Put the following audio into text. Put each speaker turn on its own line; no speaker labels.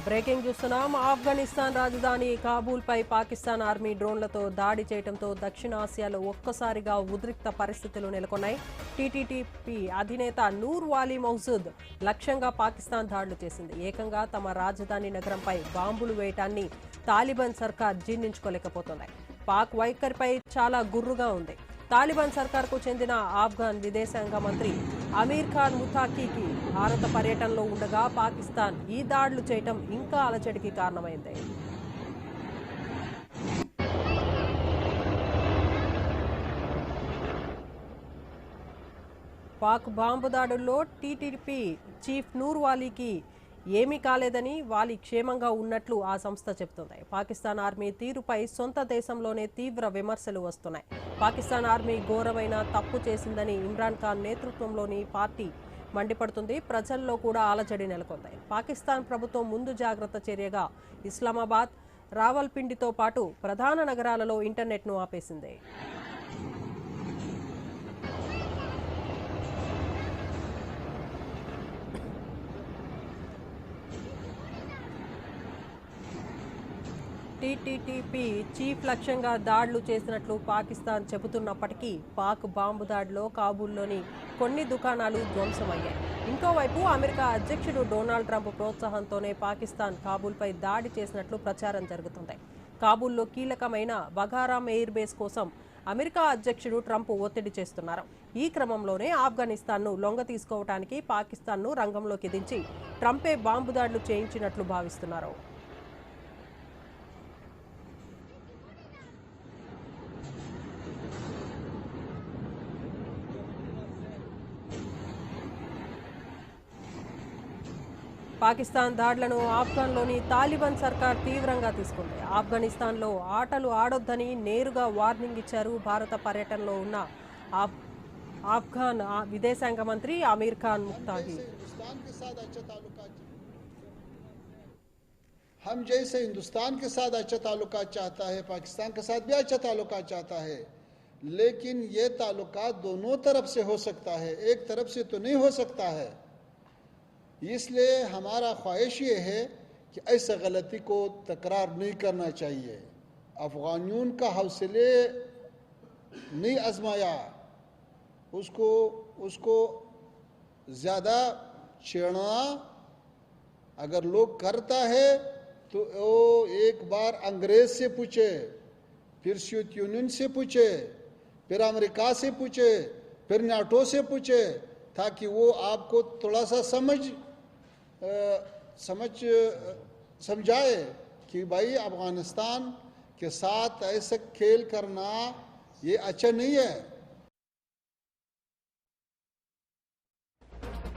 Breaking చూస్తున్నాం. ఆఫ్ఘనిస్తాన్ రాజధాని కాబూల్పై Pakistan army డ్రోన్లతో దాడి చేయడంతో దక్షిణాసియాలో ఒక్కసారిగా ఉద్రిక్త పరిస్థితులు నెలకొన్నాయి. టీటీపీ అధినేత నూర్ వాలీ మౌసూద్ లక్ష్యంగా పాకిస్తాన్ దాడులు చేసింది. ఏకంగా తమ రాజధాని నగరంపై బాంబులు వేయటాన్ని తాలిబాన్ సర్కార్ జీర్ణించుకోలేకపోతున్నాయి. పాక్ వైఖరిపై చాలా గుర్రుగా ఉంది. తాలిబాన్ సర్కార్కు చెందిన ఆఫ్ఘన్ విదేశాంగ మంత్రి అమీర్ ఖాన్ ముతాఖీకి భారత పర్యటనలో ఉండగా పాకిస్తాన్ ఈ దాడులు చేయటం ఇంకా అలచడికి కారణమైంది. పాక్ బాంబు దాడుల్లో టీటీపీ చీఫ్ నూర్ వాలీకి ఏమీ కాలేదని, వాలీ క్షేమంగా ఉన్నట్లు ఆ సంస్థ చెబుతోంది. పాకిస్తాన్ ఆర్మీ తీరుపై సొంత దేశంలోనే తీవ్ర విమర్శలు వస్తున్నాయి. పాకిస్తాన్ ఆర్మీ ఘోరమైన తప్పు చేసిందని ఇమ్రాన్ ఖాన్ నేతృత్వంలోని పార్టీ మండిపడుతుంది. ప్రజల్లో కూడా అలజడి నెలకొంది. పాకిస్తాన్ ప్రభుత్వం ముందు జాగ్రత్త చర్యగా ఇస్లామాబాద్, రావల్పిండితో పాటు ప్రధాన నగరాలలో ఇంటర్నెట్ను ఆపేసింది. టీటీపీ చీఫ్ లక్ష్యంగా దాడులు చేసినట్లు పాకిస్తాన్ చెబుతున్నప్పటికీ పాక్ బాంబు దాడిలో కాబూల్లోని కొన్ని దుకాణాలు ధ్వంసమయ్యాయి. ఇంకోవైపు అమెరికా అధ్యక్షుడు డొనాల్డ్ ట్రంప్ ప్రోత్సాహంతోనే పాకిస్తాన్ కాబూల్పై దాడి చేసినట్లు ప్రచారం జరుగుతుంది. కాబూల్లో కీలకమైన బగారాం ఎయిర్ బేస్ కోసం అమెరికా అధ్యక్షుడు ట్రంప్ ఒత్తిడి చేస్తున్నారు. ఈ క్రమంలోనే ఆఫ్ఘనిస్తాన్ను లొంగ తీసుకోవడానికి పాకిస్తాన్ను రంగంలోకి దించి ట్రంపే బాంబు దాడులు చేయించినట్లు భావిస్తున్నారు. పాకిస్తాన్ దాడులను ఆఫ్ఘన్లోని తాలిబాన్ సర్కార్ తీవ్రంగా తీసుకుంది. ఆఫ్ఘనిస్తాన్లో ఆటలు ఆడొద్దని నేరుగా వార్నింగ్ ఇచ్చారు. భారత పర్యటనలో ఉన్న ఆఫ్ఘన్ విదేశాంగ మంత్రి అమీర్ ఖాన్ ముక్తాహీ.
हम जैसे हिंदुस्तान के साथ अच्छा ताल्लुकात चाहता है, पाकिस्तान के साथ भी अच्छा ताल्लुकात चाहता है, लेकिन ये ताल्लुकात दोनों तरफ से हो सकता है, एक तरफ से तो नहीं हो सकता है। इसलिए हमारा ख्वाहिश ये है कि ऐसा गलती को तकरार नहीं करना चाहिए। अफगानियों का हौसले नहीं आजमाया, उसको ज़्यादा छेड़ना अगर लोग करता है तो वो एक बार अंग्रेज से पूछे, फिर सोवियत यूनियन से पूछे, फिर अमेरिका से पूछे, फिर नाटो से पूछे, ताकि वो आपको थोड़ा सा समझाए कि भाई अफगानिस्तान के साथ ऐसा खेल करना ये अच्छा नहीं है।